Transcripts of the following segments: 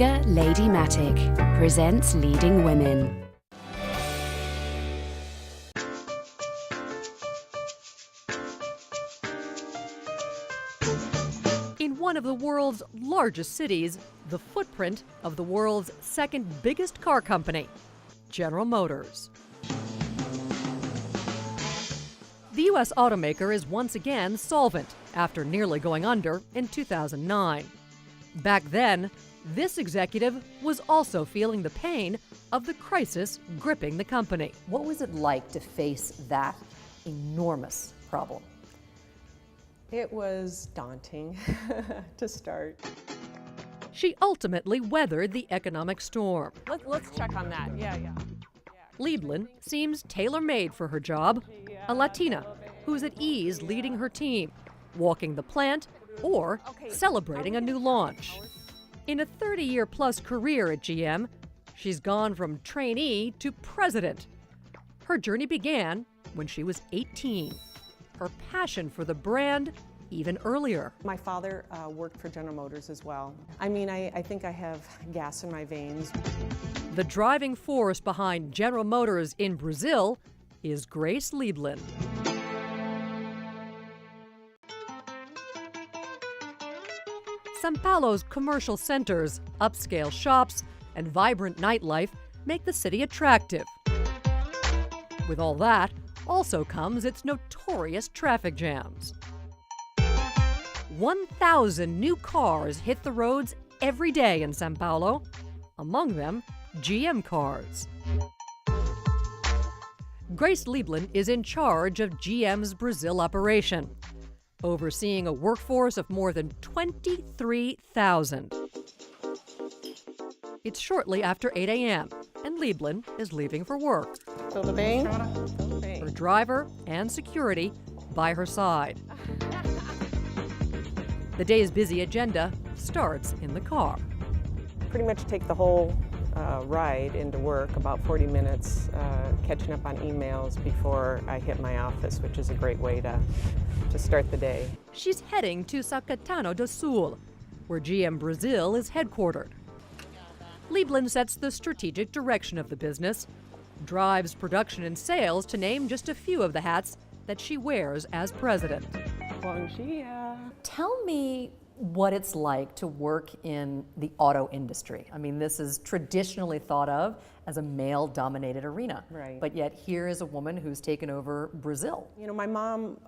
Ladymatic presents Leading Women. In one of the world's largest cities, the footprint of the world's second biggest car company, General Motors. The U.S. automaker is once again solvent after nearly going under in 2009. Back then, this executive was also feeling the pain of the crisis gripping the company. What was it like to face that enormous problem? It was daunting to start. She ultimately weathered the economic storm. Let's check on that. Yeah. Lieblein seems tailor-made for her job, a Latina who's at ease leading her team, walking the plant, or celebrating a new launch. In a 30-year-plus career at GM, she's gone from trainee to president. Her journey began when she was 18. Her passion for the brand even earlier. My father worked for General Motors as well. I mean, I think I have gas in my veins. The driving force behind General Motors in Brazil is Grace Lieblein. São Paulo's commercial centers, upscale shops, and vibrant nightlife make the city attractive. With all that, also comes its notorious traffic jams. 1,000 new cars hit the roads every day in São Paulo, among them GM cars. Grace Lieblein is in charge of GM's Brazil operation, overseeing a workforce of more than 23,000. It's shortly after 8 a.m., and Lieblein is leaving for work. Fill the vein. Her driver and security by her side. The day's busy agenda starts in the car. Pretty much take the whole ride into work, about 40 minutes, catching up on emails before I hit my office, which is a great way to start the day. She's heading to São Caetano do Sul, where GM Brazil is headquartered. Lieblein sets the strategic direction of the business, drives production and sales, to name just a few of the hats that she wears as president. Bom dia. Tell me what it's like to work in the auto industry. I mean, this is traditionally thought of as a male-dominated arena. Right. But yet here is a woman who's taken over Brazil. You know, my mom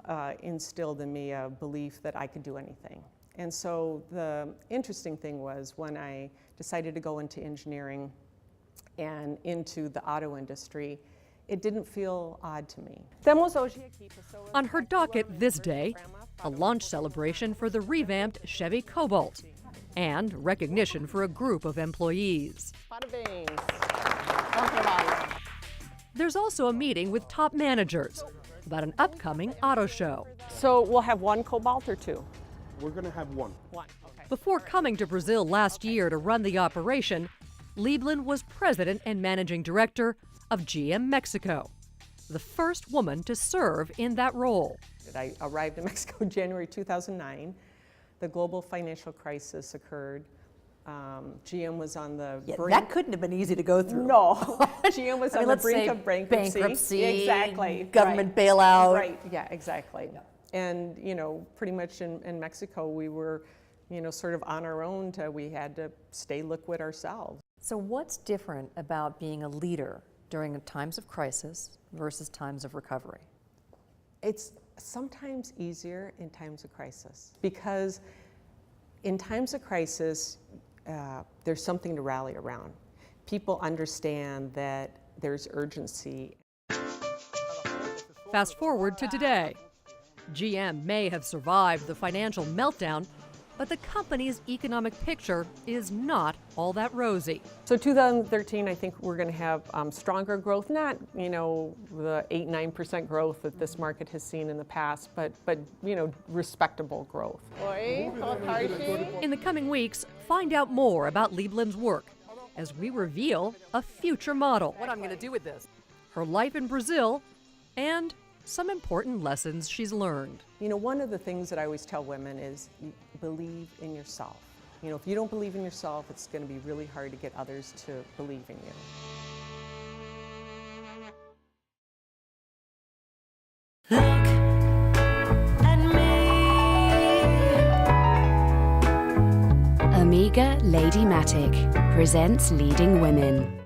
instilled in me a belief that I could do anything. And so the interesting thing was when I decided to go into engineering and into the auto industry, it didn't feel odd to me. On her docket this day, a launch celebration for the revamped Chevy Cobalt and recognition for a group of employees. There's also a meeting with top managers about an upcoming auto show. So we'll have one Cobalt or two? We're going to have one. One, okay. Before coming to Brazil last year to run the operation, Lieblein was president and managing director of GM Mexico, the first woman to serve in that role. I arrived in Mexico in January 2009. The global financial crisis occurred. GM was on the brink. That couldn't have been easy to go through. No, GM was on the let's brink say of bankruptcy. Exactly. Government bailout. Right, yeah, exactly. Yeah. And, you know, pretty much in Mexico, we were, you know, sort of on our own. We had to stay liquid ourselves. So what's different about being a leader during times of crisis versus times of recovery? It's sometimes easier in times of crisis, because in times of crisis, there's something to rally around. People understand that there's urgency. Fast forward to today. GM may have survived the financial meltdown, but the company's economic picture is not all that rosy. So 2013, I think we're going to have stronger growth, not, you know, the 8-9% growth that this market has seen in the past, but you know, respectable growth. In the coming weeks, find out more about Lieblein's work as we reveal a future model. What I'm going to do with this. Her life in Brazil, and some important lessons she's learned. You know, one of the things that I always tell women is believe in yourself. You know, if you don't believe in yourself, it's going to be really hard to get others to believe in you. Look at me. Amiga Ladymatic presents Leading Women.